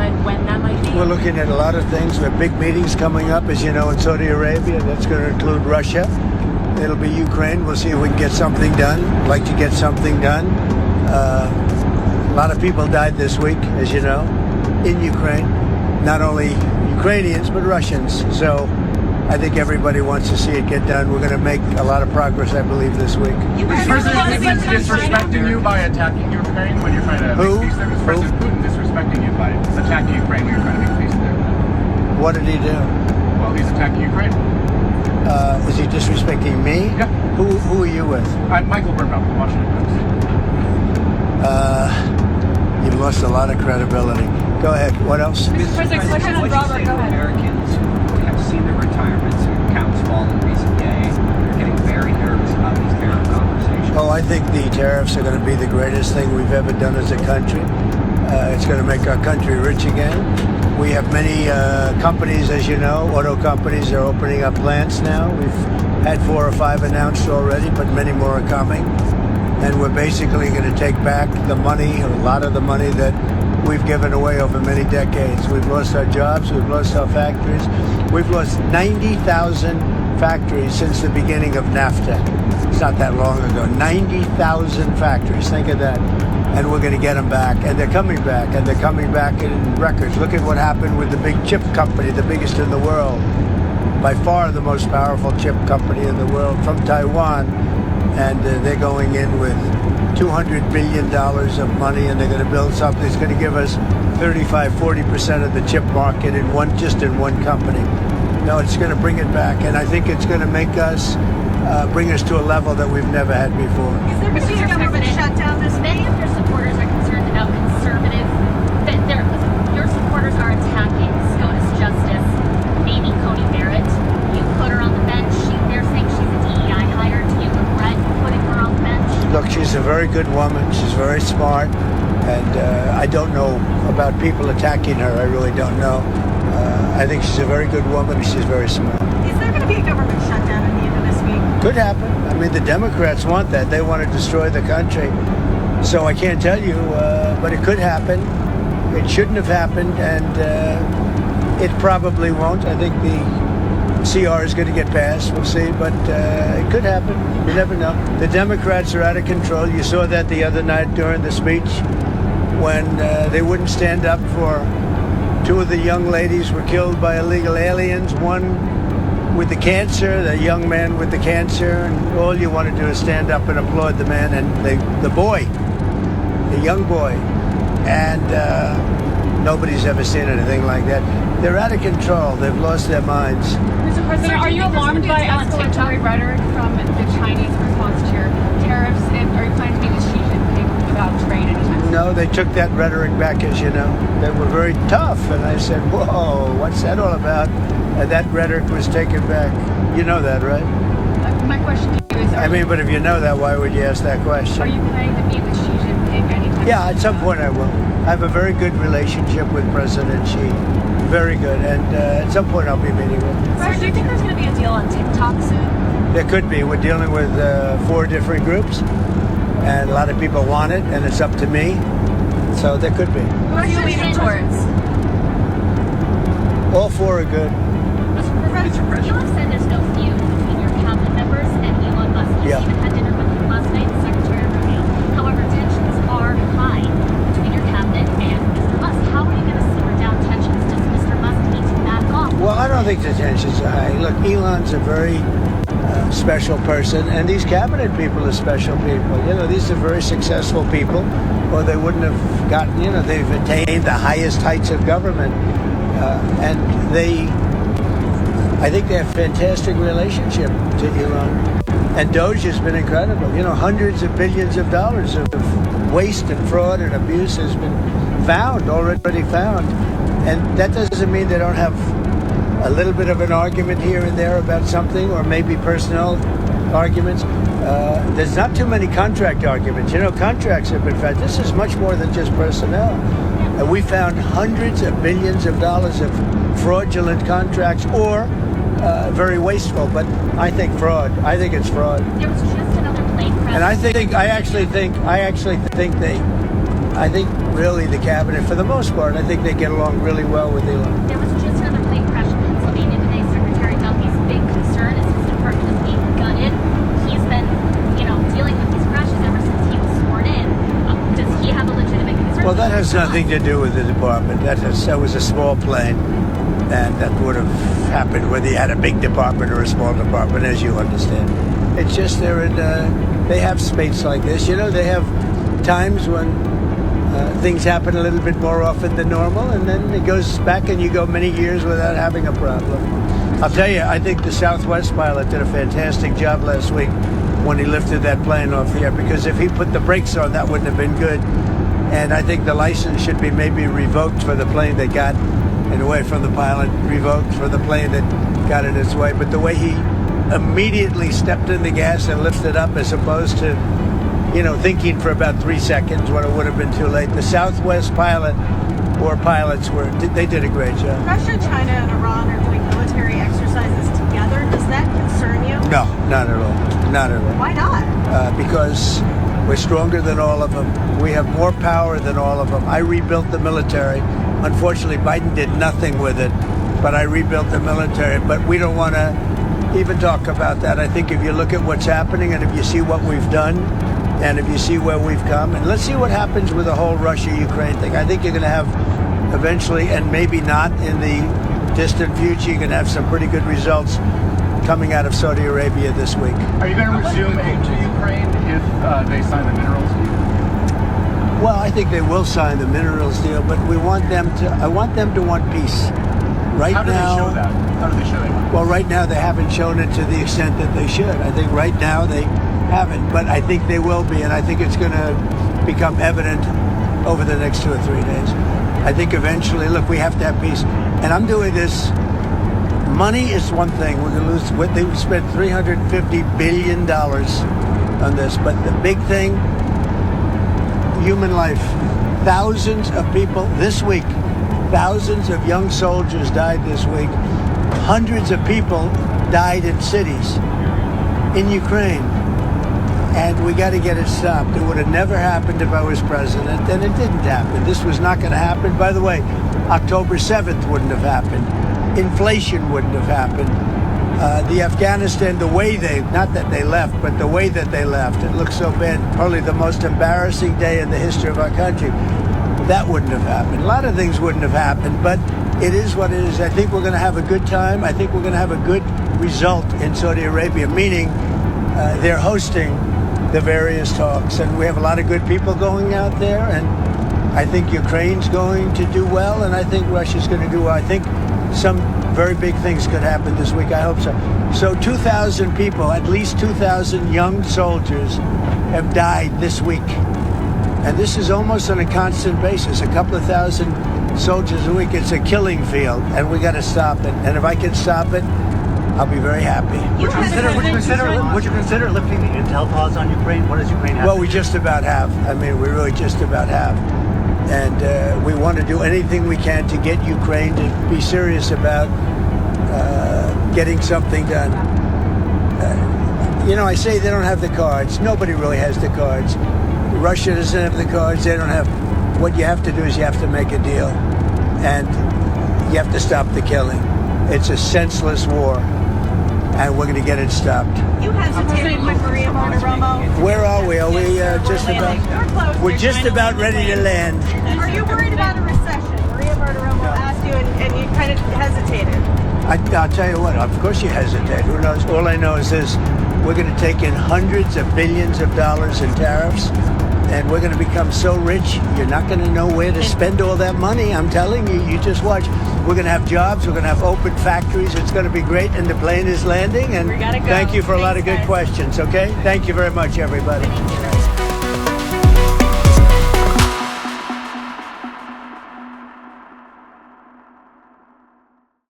and when that might be? We're looking at a lot of things. We have big meetings coming up, as you know, in Saudi Arabia. That's going to include Russia. It'll be Ukraine. We'll see if we can get something done. I'd like to get something done. A lot of people died this week, as you know, in Ukraine. Not only Ukrainians, but Russians. So I think everybody wants to see it get done. We're going to make a lot of progress, I believe, this week. Is President Putin disrespecting you by attacking Ukraine when you're trying to make peace there? Is President Putin disrespecting you by attacking Ukraine when you're trying to make peace there? What did he do? Well, he's attacking Ukraine. Is he disrespecting me? Yeah. Who are you with? I'm Michael Burnbaum from Washington Post. You've lost a lot of credibility. Go ahead. What else? Mr. President, question on Robert. Go ahead. Americans who have seen their retirements and accounts fall in recent days are getting very nervous about these tariff conversations. Oh, I think the tariffs are going to be the greatest thing we've ever done as a country. It's going to make our country rich again. We have many companies, as you know, auto companies are opening up plants now. We've had 4 or 5 announced already, but many more are coming. And we're basically going to take back the money, a lot of the money that we've given away over many decades. We've lost our jobs, we've lost our factories. We've lost 90,000 factories since the beginning of NAFTA. It's not that long ago. 90,000 factories, think of that. And we're going to get them back, and they're coming back, and they're coming back in records. Look at what happened with the big chip company, the biggest in the world, by far the most powerful chip company in the world, from Taiwan, and they're going in with $200 billion of money, and they're going to build something that's going to give us 35-40% of the chip market in one company. No, it's going to bring it back, and I think it's going to make us bring us to a level that we've never had before. Is there going to be a government shutdown this Many of your supporters are concerned about conservative. Your supporters are attacking SCOTUS Justice, Amy Coney Barrett. You put her on the bench. They're saying she's a DEI hire. Do you regret putting her on the bench? Look, she's a very good woman. She's very smart, and I don't know about people attacking her. I really don't know. I think she's a very good woman. She's very smart. Is there going to be a government shutdown at the end of this week? Could happen. I mean, the Democrats want that. They want to destroy the country. So I can't tell you, but it could happen. It shouldn't have happened, and it probably won't. I think the CR is going to get passed. We'll see, but it could happen. You never know. The Democrats are out of control. You saw that the other night during the speech when they wouldn't stand up for 2 of the young ladies were killed by illegal aliens. One with the cancer, the young man with the cancer, and all you want to do is stand up and applaud the man and the boy, the young boy, and nobody's ever seen anything like that. They're out of control. They've lost their minds. Mr. President, are you alarmed by escalatory rhetoric from the Chinese response to your tariffs, and are you planning to meet with Xi Jinping about trade anytime soon? No, they took that rhetoric back, as you know. They were very tough, and I said, whoa, what's that all about? And that rhetoric was taken back. You know that, right? My question to you is, but if you know that, why would you ask that question? are you planning to meet with Xi Jinping anytime soon? Yeah, at some point I will. I have a very good relationship with President Xi. Very good. And at some point I'll be meeting with him. Sir, do you think there's going to be a deal on TikTok soon? There could be. We're dealing with 4 different groups, and a lot of people want it, and it's up to me. So there could be. Who are you leaning towards? All 4 are good. Mr. President, Elon said there's no feud between your cabinet members and Elon Musk. You Yeah. even had dinner with him last night, the Secretary of Romeo. However, tensions are high between your cabinet and Mr. Musk. How are you going to simmer down tensions? Does Mr. Musk need to back off? Well, I don't think the tensions are high. Look, Elon's a very special person, and these cabinet people are special people. You know, these are very successful people, or they wouldn't have gotten, they've attained the highest heights of government. And I think they have a fantastic relationship to Elon. And Doge has been incredible. Hundreds of billions of dollars of waste and fraud and abuse has been already found. And that doesn't mean they don't have a little bit of an argument here and there about something, or maybe personnel arguments. There's not too many contract arguments. Contracts have been found. This is much more than just personnel. And we found hundreds of billions of dollars of fraudulent contracts, or very wasteful. But I think fraud. I think it's fraud. There was just another plane crash. And I actually think I think really the cabinet, for the most part, I think they get along really well with Elon. There was just another plane crash in Pennsylvania today. Secretary Duffy's big concern is his department is being gutted. He's been, dealing with these crashes ever since he was sworn in. Does he have a legitimate concern? Well, that has nothing to do with the department. That was a small plane, and that would have happened whether you had a big department or a small department, as you understand. It's just they have space like this. They have times when things happen a little bit more often than normal, and then it goes back and you go many years without having a problem. I'll tell you, I think the Southwest pilot did a fantastic job last week when he lifted that plane off the air, because if he put the brakes on, that wouldn't have been good. And I think the license should be maybe revoked for the plane that got in the way from the pilot, revoked for the plane that got in its way. But the way he immediately stepped in the gas and lifted up, as opposed to thinking for about 3 seconds when it would have been too late. The Southwest pilot or pilots they did a great job. Russia, China, and Iran are doing military exercises together. Does that concern you? No, not at all. Not at all. Why not? Because we're stronger than all of them. We have more power than all of them. I rebuilt the military. Unfortunately, Biden did nothing with it, but I rebuilt the military. But we don't want to even talk about that. I think if you look at what's happening and if you see what we've done, and if you see where we've come, and let's see what happens with the whole Russia-Ukraine thing. I think you're going to have eventually, and maybe not in the distant future, you're going to have some pretty good results coming out of Saudi Arabia this week. Are you going to resume aid to Ukraine if they sign the minerals deal? Well, I think they will sign the minerals deal, but I want them to want peace. Right How do now, they show that? How do they show that? Well, right now they haven't shown it to the extent that they should. I think right now they haven't, but I think they will be, and I think it's going to become evident over the next 2 or 3 days. I think eventually, look, we have to have peace. And I'm doing this. Money is one thing. We're going to lose. They spent $350 billion on this, but the big thing, human life. Thousands of people this week, thousands of young soldiers died this week. Hundreds of people died in cities in Ukraine. And we got to get it stopped. It would have never happened if I was president, and it didn't happen. This was not going to happen. By the way, October 7th wouldn't have happened. Inflation wouldn't have happened. The Afghanistan, the way not that they left, but the way that they left, it looks so bad. Probably the most embarrassing day in the history of our country. That wouldn't have happened. A lot of things wouldn't have happened, but it is what it is. I think we're going to have a good time. I think we're going to have a good result in Saudi Arabia, meaning they're hosting the various talks, and we have a lot of good people going out there, and I think Ukraine's going to do well, and I think Russia's going to do well. I think some very big things could happen this week. I hope so. So 2,000 people, at least 2,000 young soldiers have died this week, and this is almost on a constant basis, a couple of thousand soldiers a week. It's a killing field, and we got to stop it, and if I can stop it, I'll be very happy. Would you consider lifting the intel pause on Ukraine? What does Ukraine have? Well, we just about have. I mean, we really just about have. And we want to do anything we can to get Ukraine to be serious about getting something done. I say they don't have the cards. Nobody really has the cards. Russia doesn't have the cards. They don't have. What you have to do is you have to make a deal. And you have to stop the killing. It's a senseless war. And we're going to get it stopped. You hesitated with Maria Bartiromo. Where are we? Are we just about? You're close. We're just about ready to land. Are you worried about a recession? Maria Bartiromo asked you, and you kind of hesitated. I'll tell you what. Of course you hesitate. Who knows? All I know is this: we're going to take in hundreds of billions of dollars in tariffs, and we're going to become so rich you're not going to know where to spend all that money. I'm telling you. You just watch. We're going to have jobs. We're going to have open factories. It's going to be great. And the plane is landing. And We gotta go. thank you for a lot of Thanks, good guys. questions. Okay? Thank you very much, everybody. Thank you.